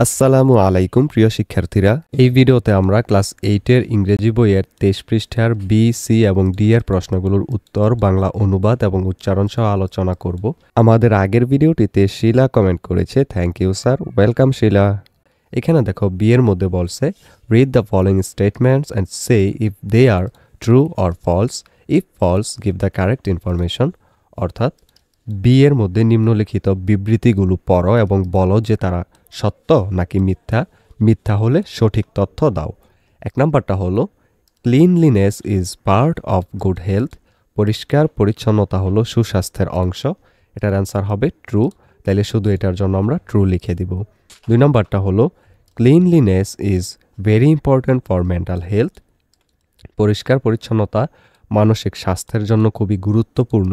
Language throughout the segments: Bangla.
আসসালামু আলাইকুম প্রিয় শিক্ষার্থীরা, এই ভিডিওতে আমরা ক্লাস 8 এর ইংরেজি বইয়ের 23 পৃষ্ঠার বি, সি এবং ডি এর প্রশ্নগুলোর উত্তর, বাংলা অনুবাদ এবং উচ্চারণ সহ আলোচনা করব। আমাদের আগের ভিডিওটিতে শিলা কমেন্ট করেছে, thank you sir, welcome Sheela. এখানে দেখো বি এর মধ্যে বলছে read the following statements and say if they are true or false, if false give the correct information. অর্থাৎ বি এর মধ্যে নিম্নলিখিত বিবৃতিগুলো পড়ো এবং বলো যে তারা সত্য নাকি মিথ্যা। মিথ্যা হলে সঠিক তথ্য দাও। 1 নাম্বারটা হলো cleanliness is part of good health. পরিষ্কার পরিচ্ছন্নতা হলো সুস্বাস্থ্যের অংশ। এটার অ্যান্সার হবে ট্রু, তাইলে শুধু এটার জন্য আমরা ট্রু লিখে দিব। 2 নাম্বারটা হলো cleanliness is very important for mental health. পরিষ্কার পরিচ্ছন্নতা মানসিক স্বাস্থ্যের জন্য খুবই গুরুত্বপূর্ণ।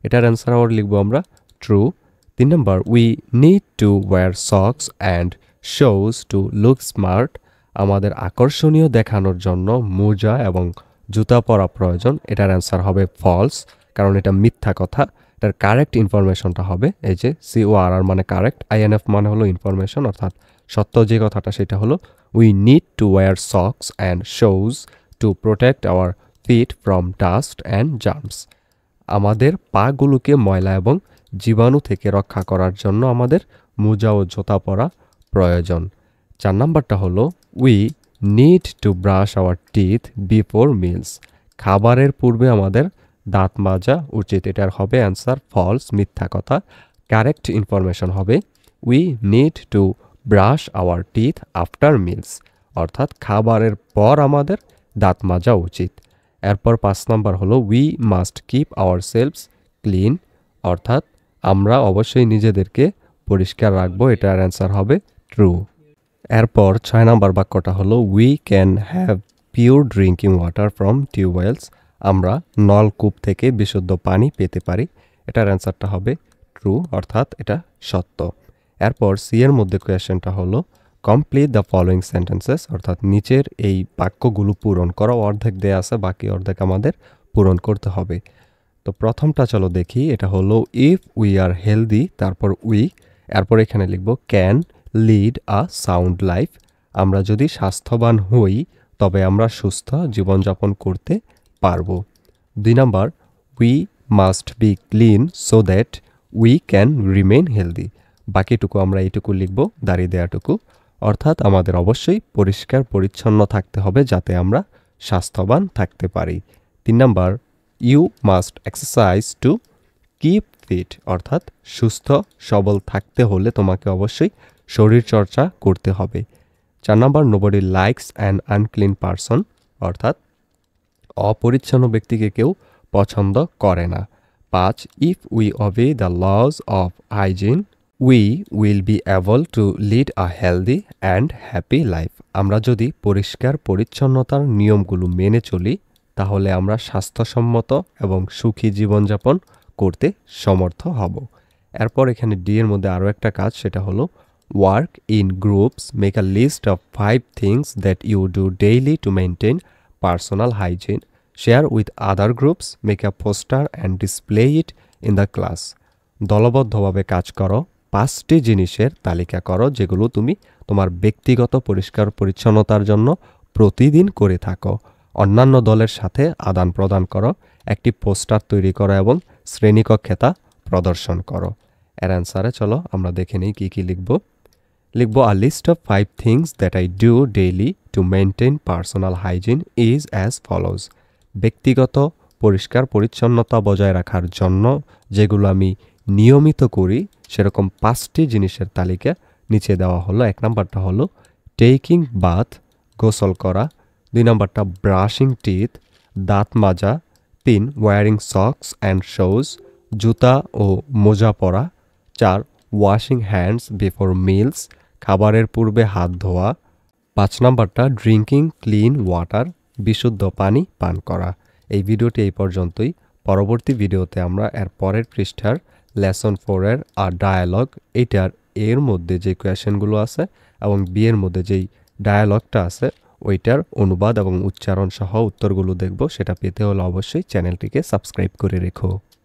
এটার অ্যান্সার আবার লিখবো আমরা true. 3 number we need to wear socks and shoes to look smart. আমাদের আকর্ষণীয় দেখানোর জন্য মোজা এবং জুতা পরা প্রয়োজন। এটার অ্যান্সার হবে ফলস, কারণ এটা মিথ্যা কথা। এটার কারেক্ট ইনফরমেশনটা হবে এই যে CORR মানে কারেক্ট, INF মানে হলো ইনফরমেশন, অর্থাৎ সত্য যে কথাটা সেটা হলো we need to wear socks and shoes to protect our feet from dust and germs. আমাদের পাগুলোকে ময়লা এবং জীবাণু থেকে রক্ষা করার জন্য আমাদের মোজা ও জুতা পরা প্রয়োজন। 4 নাম্বারটা হলো we need to brush our teeth before meals. খাবারের পূর্বে আমাদের দাঁত মাজা উচিত। এটার হবে অ্যান্সার ফলস, মিথ্যা কথা। কারেক্ট ইনফরমেশন হবে we need to brush our teeth after meals, অর্থাৎ খাবারের পর আমাদের দাঁত মাজা উচিত। এরপর 5 নাম্বার হলো we must keep our selves clean, অর্থাৎ আমরা অবশ্যই নিজেদেরকে পরিষ্কার রাখবো। এটার অ্যান্সার হবে ট্রু। এরপর 6 নাম্বার বাক্যটা হলো we can have pure drinking water from tubewells. আমরা নলকূপ থেকে বিশুদ্ধ পানি পেতে পারি। এটার অ্যান্সারটা হবে ট্রু, অর্থাৎ এটা সত্য। এরপর সি এর মধ্যে কোয়েশ্চেনটা হলো কমপ্লিট দ্য ফলোয়িং সেন্টেন্সেস, অর্থাৎ নিচের এই বাক্যগুলো পূরণ করা। অর্ধেক দেয়া আছে, বাকি অর্ধেক আমাদের পূরণ করতে হবে। তো প্রথমটা চলো দেখি, এটা হলো ইফ উই আর হেলদি, তারপর উই, এরপর এখানে লিখব can lead a sound life. আমরা যদি স্বাস্থ্যবান হই তবে আমরা সুস্থ জীবনযাপন করতে পারবো। 2 number we must be clean so that we can remain healthy. বাকিটুকু আমরা এইটুকু লিখব, দাঁড়িয়ে দেওয়াটুকু, অর্থাৎ আমাদের অবশ্যই পরিষ্কার পরিচ্ছন্ন থাকতে হবে যাতে আমরা স্বাস্থ্যবান থাকতে পারি। 3 number you must exercise to keep fit, অর্থাৎ সুস্থ সবল থাকতে হলে তোমাকে অবশ্যই শরীরচর্চা করতে হবে। 4 number nobody likes an unclean person, অর্থাৎ অপরিচ্ছন্ন ব্যক্তিকে কেউ পছন্দ করে না। 5 if we ওবে the lodge of hygiene we will be able to lead a healthy and happy life. আমরা যদি পরিষ্কার পরিচ্ছন্নতার নিয়মগুলো মেনে চলি তাহলে আমরা স্বাস্থ্যসম্মত এবং সুখী জীবনযাপন করতে সমর্থ হব। এরপর এখানে ডি এর মধ্যে আরও একটা কাজ, সেটা হলো work in groups, make a list of 5 things that you do daily to maintain personal hygiene, share with other groups, make a poster and display it in the class. দলবদ্ধভাবে কাজ করো, 5টি জিনিসের তালিকা করো যেগুলো তুমি তোমার ব্যক্তিগত পরিষ্কার পরিচ্ছন্নতার জন্য প্রতিদিন করে থাকো। অন্যান্য দলের সাথে আদান প্রদান করো, একটি পোস্টার তৈরি করো এবং শ্রেণীকক্ষে তা প্রদর্শন করো। এর অ্যান্সারে চলো আমরা দেখে নিই কী কী লিখব। লিখব a list of 5 things that I do daily to maintain personal hygiene is as follows. ব্যক্তিগত পরিষ্কার পরিচ্ছন্নতা বজায় রাখার জন্য যেগুলো আমি নিয়মিত করি সেরকম 5টি জিনিসের তালিকা নিচে দেওয়া হলো। 1 নাম্বারটা হলো টেকিং বাথ, গোসল করা। 2 নাম্বারটা ব্রাশিং টিথ, দাঁত মাজা। 3 ওয়ারিং সক্স অ্যান্ড শোজ, জুতা ও মোজা পরা। 4 ওয়াশিং হ্যান্ডস বিফোর মিলস, খাবারের পূর্বে হাত ধোয়া। 5 নাম্বারটা ড্রিঙ্কিং ক্লিন ওয়াটার, বিশুদ্ধ পানি পান করা। এই ভিডিওটি এই পর্যন্তই। পরবর্তী ভিডিওতে আমরা এর পরের পৃষ্ঠার লেসন 4 এর ডায়ালগ, এর মধ্যে যে কোয়েশ্চেনগুলো আছে এবং বি এর মধ্যে যেই ডায়ালগটা আছে ওইটার অনুবাদ এবং উচ্চারণ সহ উত্তরগুলো দেখব। সেটা পেতে হলে অবশ্যই চ্যানেলটিকে সাবস্ক্রাইব করে রেখো।